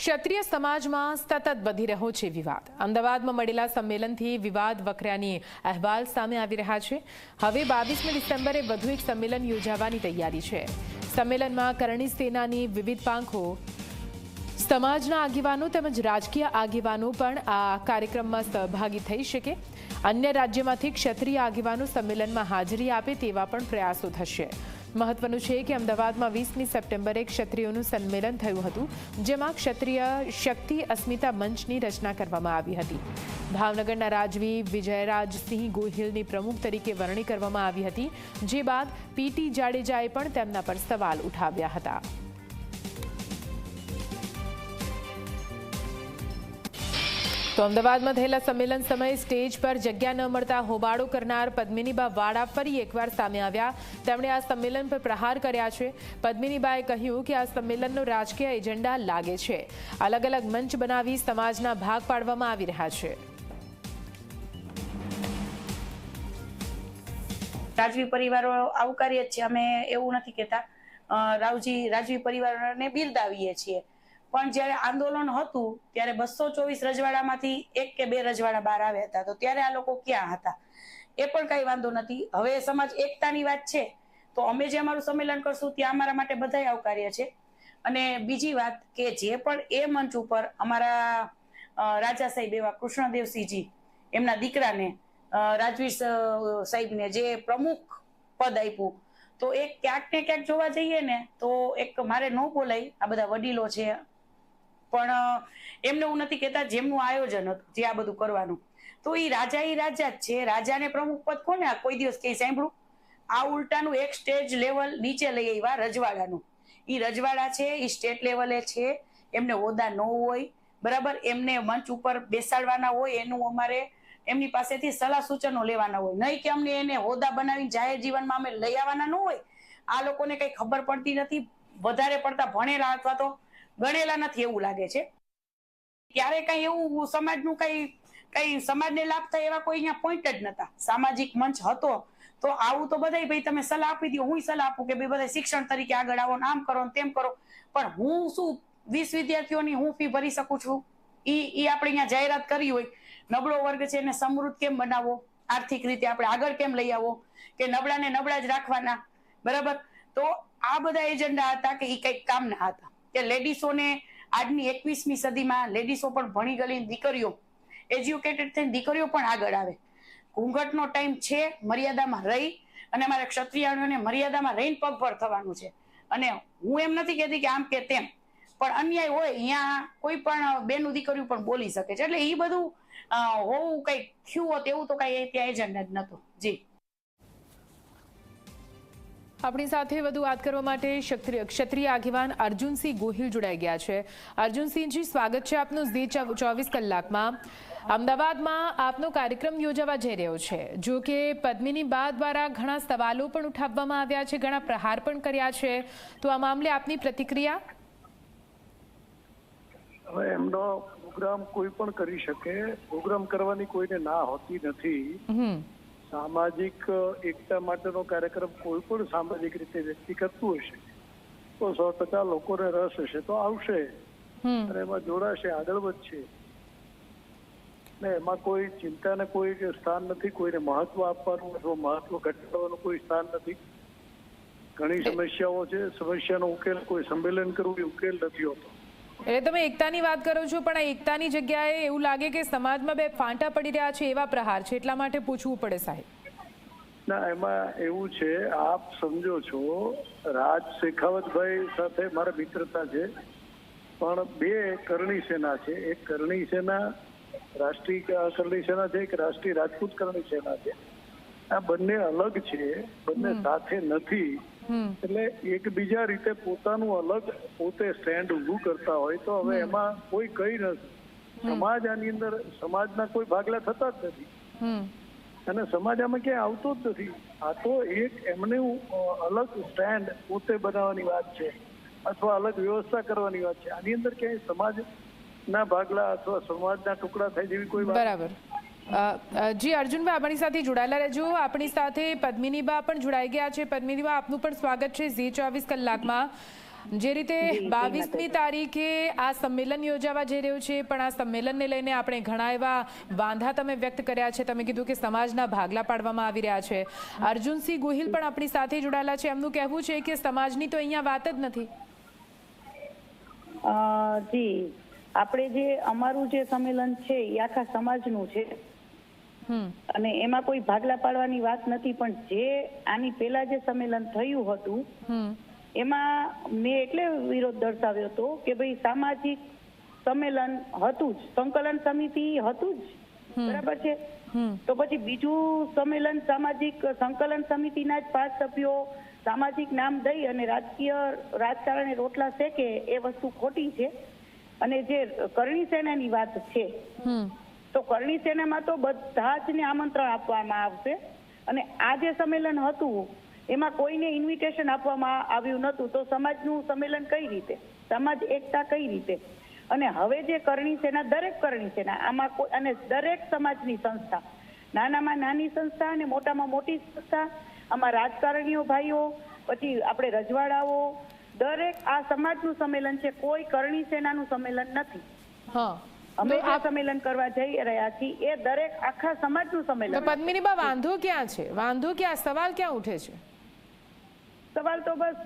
ક્ષત્રિય સમાજમાં સતત વધી રહ્યો છે વિવાદ। અમદાવાદમાં મળેલા સંમેલનથી વિવાદ વકર્યાની અહેવાલ સામે આવી રહ્યા છે। હવે 22મી ડિસેમ્બરે વધુ એક સંમેલન યોજાવાની તૈયારી છે। સંમેલનમાં કરણી સેનાની વિવિધ પાંખો, સમાજના આગેવાનો તેમજ રાજકીય આગેવાનો પણ આ કાર્યક્રમમાં સહભાગી થઈ શકે। અન્ય રાજ્યમાંથી ક્ષત્રિય આગેવાનો સંમેલનમાં હાજરી આપે તેવા પણ પ્રયાસો થશે। મહત્વનું છે કે અમદાવાદમાં 20મી સપ્ટેમ્બરે ક્ષત્રિયોનું સંમેલન થયું હતું, જેમાં ક્ષત્રિય શક્તિ અસ્મિતા મંચની રચના કરવામાં આવી હતી। ભાવનગરના રાજવી વિજયરાજસિંહ ગોહિલની પ્રમુખ તરીકે વરણી કરવામાં આવી હતી, જે બાદ પીટી જાડેજાએ પણ તેમના પર સવાલ ઉઠાવ્યા હતા। તો અમદાવાદમાં થયેલા સંમેલન સમયે સ્ટેજ પર જગ્યા ન મળતા હોબાળો કરનાર પદ્મિનીબા વાડા ફરી એકવાર સામે આવ્યા। તેમણે આ સંમેલન પર પ્રહાર કર્યા છે। પદ્મિનીબાએ કહ્યું કે આ સંમેલનનો રાજકીય એજન્ડા લાગે છે। અલગ અલગ મંચ બનાવી સમાજના ભાગ પાડવામાં આવી રહ્યા છે। રાજવી પરિવારો આવકારીએ છીએ, અમે એવું નથી કહેતા। રાજવી પરિવારોને બિરદાવીએ છીએ, પણ જ્યારે આંદોલન હતું ત્યારે 224 રજવાડામાંથી 1 કે 2 રજવાડા બહાર આવ્યા હતા, તો ત્યારે આ લોકો ક્યાં હતા? એ પણ કઈ વાંધો નથી। હવે સમાજ એકતાની વાત છે, તો અમે જે અમારું સંમેલન કરશું ત્યાં અમારા માટે બધાય આવકાર્ય છે। અને બીજી વાત કે જે પણ એ મંચ ઉપર અમારા રાજા સાહેબ એવા કૃષ્ણદેવસિંહજી, એમના દીકરાને રાજવી સાહેબને જે પ્રમુખ પદ આપ્યું, તો એ ક્યાંક ને ક્યાંક જોવા જઈએ ને તો એક મારે ન બોલાય, આ બધા વડીલો છે, પણ એમને હું નથી કહેતા જેમનું આયોજન હતું જે આ બધું કરવાનું, તો એ રાજા જ છે। રાજાને પ્રમુખ પદ કોને કોઈ દિવસ કઈ સાંભળ્યું? આ ઉલટાનું એક સ્ટેજ લેવલ નીચે લઈ આવ્યા રજવાડાનું। એ રજવાડા છે, એ સ્ટેટ લેવલે છે, એમને હોદ્દા ન હોય, બરાબર, એમને મંચ ઉપર બેસાડવાના હોય, એનું અમારે એમની પાસેથી સલાહ સૂચનો લેવાના હોય, નહીં કે અમને એને હોદ્દા બનાવીને જાહેર જીવનમાં અમે લઈ આવવાના ન હોય। આ લોકોને કઈ ખબર પડતી નથી, વધારે પડતા ભણેલા અથવા તો ગણેલા નથી એવું લાગે છે। ત્યારે કઈ એવું સમાજનું કઈ સમાજને લાભ થાય એવા કોઈ અહીંયા પોઈન્ટ જ નતા। સામાજિક મંચ હતો તો આવું તો બધાય ભાઈ તમે સલાહ આપી દો, હું સલાહ આપું કે ભાઈ બધા શિક્ષણ તરીકે આગળ આવો, આમ કરો તેમ કરો, પણ હું શું 20 વિદ્યાર્થીઓની હું ફી ભરી શકું છું? ઈ આપણે અહીંયા જાહેરાત કરી હોય, નબળો વર્ગ છે એને સમૃદ્ધ કેમ બનાવવો, આર્થિક રીતે આપણે આગળ કેમ લઈ આવો, કે નબળાને નબળા જ રાખવાના, બરાબર? તો આ બધા એજન્ડા હતા કે એ કંઈક કામના હતા કે લેડીસોને આજની 21મી સદીમાં લેડીસો પણ ભણી ગયેલી દીકરીઓ, એજ્યુકેટેડ થઈને દીકરીઓ પણ આગળ આવે। ઘૂંઘટનો ટાઈમ છે, મર્યાદામાં રહી અને અમારા ક્ષત્રિયોને મર્યાદામાં રહીને પગભર થવાનું છે। અને હું એમ નથી કહેતી કે આમ કે તેમ, પણ અન્યાય હોય અહીંયા કોઈ પણ બેનું દીકરીઓ પણ બોલી શકે છે, એટલે એ બધું હોવું કંઈક થયું હોત એવું તો કઈ ત્યાં એજન્ડા જ નહોતો। જી, આપણી સાથે વધુ વાત કરવા માટે ક્ષત્રિય આગેવાન અર્જુનસિંહ ગોહિલ જોડાઈ ગયા છે। અર્જુનસિંહજી, સ્વાગત છે આપનું ઝી 24 કલાકમાં। અમદાવાદમાં આપનો કાર્યક્રમ યોજાવા જઈ રહ્યો છે, જો કે પદ્મિનીબા દ્વારા ઘણા સવાલો પણ ઉઠાવવામાં આવ્યા છે, ઘણા પ્રહાર પણ કર્યા છે, તો આ મામલે આપની પ્રતિક્રિયા? હવે એમનો પ્રોગ્રામ કોઈ પણ કરી શકે, પ્રોગ્રામ કરવાની કોઈને ના હોતી નથી। સામાજિક એકતા માટેનો કાર્યક્રમ કોઈ પણ સામાજિક રીતે વ્યક્તિ કરતું હશે તો 100% લોકોને રસ હશે તો આવશે અને એમાં જોડાશે, આગળ વધશે, ને એમાં કોઈ ચિંતાને કોઈ સ્થાન નથી, કોઈને મહત્વ આપવાનું અથવા મહત્વ ઘટાડવાનું કોઈ સ્થાન નથી। ઘણી સમસ્યાઓ છે, સમસ્યાનો ઉકેલ કોઈ સંમેલન કરવું એ ઉકેલ નથી હોતો। એટલે તમે એકતાની વાત કરો છો, પણ આ એકતાની જગ્યાએ એવું લાગે કે સમાજમાં બે ફાંટા પડી રહ્યા છે એવા પ્રહાર છે, એટલા માટે પૂછવું પડે સાહેબ। ના, એમાં એવું છે, આપ સમજો છો રાજ શેખાવતભાઈ સાથે મારા મિત્રતા છે, પણ 2 કરણી સેના છે। એક કરણી સેના રાષ્ટ્રીય કરણી સેના છે, એક રાષ્ટ્રીય રાજપૂત કરણી સેના છે। આ બંને અલગ છે, બંને સાથે નથી, એટલે એકબીજા રીતે પોતાનું અલગ પોતે સ્ટેન્ડ ઊભું કરતા હોય તો હવે એમાં કોઈ કઈ નથી। સમાજ આની અંદર સમાજના કોઈ ભાગલા થતા જ નથી અને સમાજ આમાં ક્યાંય આવતો જ નથી। આ તો એક એમને અલગ સ્ટેન્ડ પોતે બનાવવાની વાત છે અથવા અલગ વ્યવસ્થા કરવાની વાત છે। આની અંદર ક્યાંય સમાજના ભાગલા અથવા સમાજના ટુકડા થાય જેવી કોઈ વાત બરાબર। જી અર્જુનભાઈ, આપણી સાથે જોડાયેલા રહેજો। આપણી સાથે પદ્મિનીબા પણ જોડાઈ ગયા છે। પદ્મિનીબા, આપનું પણ સ્વાગત છે ઝી 24 કલાકમાં। જે રીતે 22મી તારીખે આ સંમેલન યોજાવા જઈ રહ્યું છે, પણ આ સંમેલનને લઈને આપણે ઘણા એવા વાંધા તમે વ્યક્ત કર્યા છે. તમે કીધું કે સમાજના ભાગલા પાડવામાં આવી રહ્યા છે. અર્જુનસિંહ ગોહિલ પણ આપણી સાથે જોડાયેલા છે. એમનું કહેવું છે કે સમાજની તો અહીંયા વાત જ નથી. જી, આપણે જે અમારું જે સંમેલન છે એ આખા સમાજનું છે અને એમાં કોઈ ભાગલા પાડવાની વાત નથી. પણ જે આની પહેલા જે સંમેલન થયું હતું એમાં મેં એટલે વિરોધ દર્શાવ્યો હતો કે ભાઈ સામાજિક સંમેલન હતું જ, સંકલન સમિતિ હતું જ, બરાબર છે. તો પછી બીજું સંમેલન સામાજિક સંકલન સમિતિના જ 5 સભ્યો સામાજિક નામ દઈ અને રાજકારણે રોટલા શેકે એ વસ્તુ ખોટી છે. અને જે કરણી સેનાની વાત છે તો કરણી સેનામાં તો બધા જ ને આમંત્રણ આપવામાં આવશે. અને આ જે સંમેલન હતું એમાં કોઈને ઇન્વિટેશન આપવામાં આવ્યું નહોતું. તો સમાજનું સંમેલન કઈ રીતે, સમાજ એકતા કઈ રીતે? અને હવે જે કરણી સેના, દરેક કરણી સેના આમાં અને દરેક સમાજની સંસ્થા, નાનામાં નાની સંસ્થા અને મોટામાં મોટી સંસ્થા, આમાં રાજકારણીઓ ભાઈઓ, પછી આપણે રજવાડાઓ, દરેક આ સમાજનું સંમેલન છે. કોઈ કરણી સેનાનું સંમેલન નથી. અમે જે સંમેલન કરવા જઈ રહ્યા છીએ એ દરેક આખા સમાજનું સંમેલન. પદ્મિનીબા, વાંધો ક્યાં છે? વાંધો ક્યાં, સવાલ ક્યાં ઉઠે છે? સવાલ તો બસ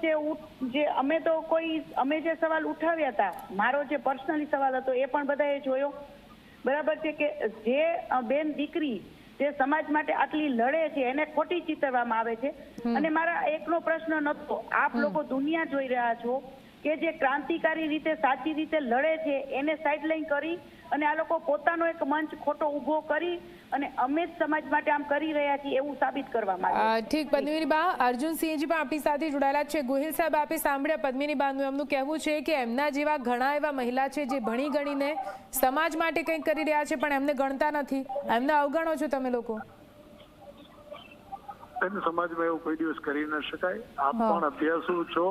જે અમે જે સવાલ ઉઠાવ્યા હતા, મારો જે પર્સનલી સવાલ હતો એ પણ બધાએ જોયો, બરાબર છે, કે જે બેન દીકરી જે સમાજ માટે આટલી લડે છે એને ખોટી ચિતરવામાં આવે છે. અને મારા એકનો પ્રશ્ન નતો, આપ લોકો દુનિયા જોઈ રહ્યા છો કે જે ક્રાંતિકારી રીતે સાચી રીતે લડે છે એને સાઇડલાઇન કરી અને આ લોકો પોતાનો એક મંચ ખોટો ઉભો કરી અને અમે જ સમાજ માટે આમ કરી રહ્યા છીએ એવું સાબિત કરવા માંગે. ઠીક, પદ્મિનીબા, અર્જુનસિંહજી પણ આપણી સાથે જોડાયેલા છે. ગોહિલ સાહેબ, આપે સાંભળ્યા પદ્મિનીબાનું એમનું કહેવું છે કે એમના જેવા ઘણા એવા મહિલા છે જે ભણી ગણીને સમાજ માટે કંઈક કરી રહ્યા છે પણ એમને ગણતા નથી, એમને અવગણો છો તમે લોકો. સમાજમાં એવું કોઈ દિવસ કરી ન શકાય. આપ પણ અભ્યાસુ છો,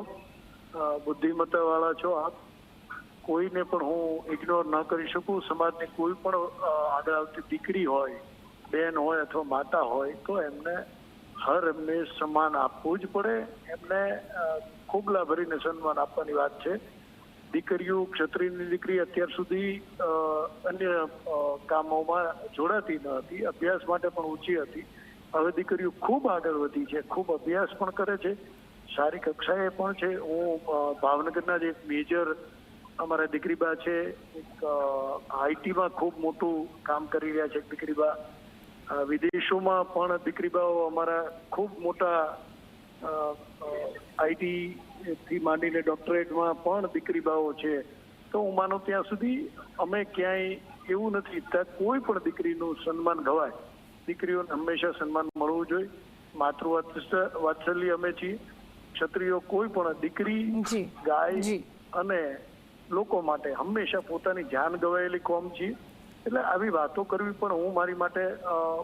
બુદ્ધિમત્તા વાળા છો. આપ કોઈને પણ હું ઇગ્નોર ન કરી શકું. સમાજની કોઈ પણ આગળ આવતી દીકરી હોય, બેન હોય અથવા માતા હોય તો એમને એમને સન્માન આપવું જ પડે. એમને ખુબલા ભરીને સન્માન આપવાની વાત છે. દીકરીઓ, ક્ષત્રિયની દીકરી અત્યાર સુધી અન્ય કામોમાં જોડાતી ન હતી, અભ્યાસ માટે પણ ઊંચી હતી. હવે દીકરીઓ ખૂબ આગળ વધી છે, ખૂબ અભ્યાસ પણ કરે છે, સારી કક્ષાએ પણ છે. હું ભાવનગરના જ એક મેજર અમારા દીકરીબા છે, એક આઈટીમાં ખૂબ મોટું કામ કરી રહ્યા છે દીકરીબા. વિદેશોમાં પણ દીકરીબાઓ અમારા ખૂબ મોટા આઈટી થી માંડીને ડોક્ટરેટમાં પણ દીકરીબાઓ છે. તો હું માનું ત્યાં સુધી અમે ક્યાંય એવું નથી ઈચ્છતા કોઈ પણ દીકરીનું સન્માન ગવાય. દીકરીઓને હંમેશા સન્માન મળવું જોઈએ. માતૃવાત્સલ્ય અમે છીએ. ક્ષત્રિયો કોઈ પણ દીકરી, ગાય અને લોકો માટે હંમેશા પોતાની જાન ગવાયેલી કોમ છીએ. એટલે આવી વાતો કરવી પણ હું મારી માટે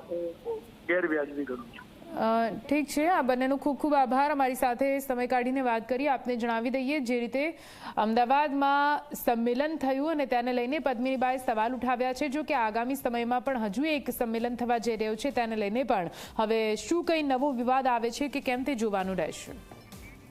હું ગેરવ્યાજબી કરું છું. ઠીક છે, આ બંનેનો ખૂબ ખૂબ આભાર. અમારી સાથે સમય કાઢીને વાત કરી. આપને જણાવી દઈએ, જે રીતે અમદાવાદમાં સંમેલન થયું અને તેને લઈને પદ્મિનીબાએ સવાલ ઉઠાવ્યા છે. જો કે આગામી સમયમાં પણ હજુ એક સંમેલન થવા જઈ રહ્યું છે, તેને લઈને પણ હવે શું કંઈ નવો વિવાદ આવે છે કે કેમ તે જોવાનું રહેશે.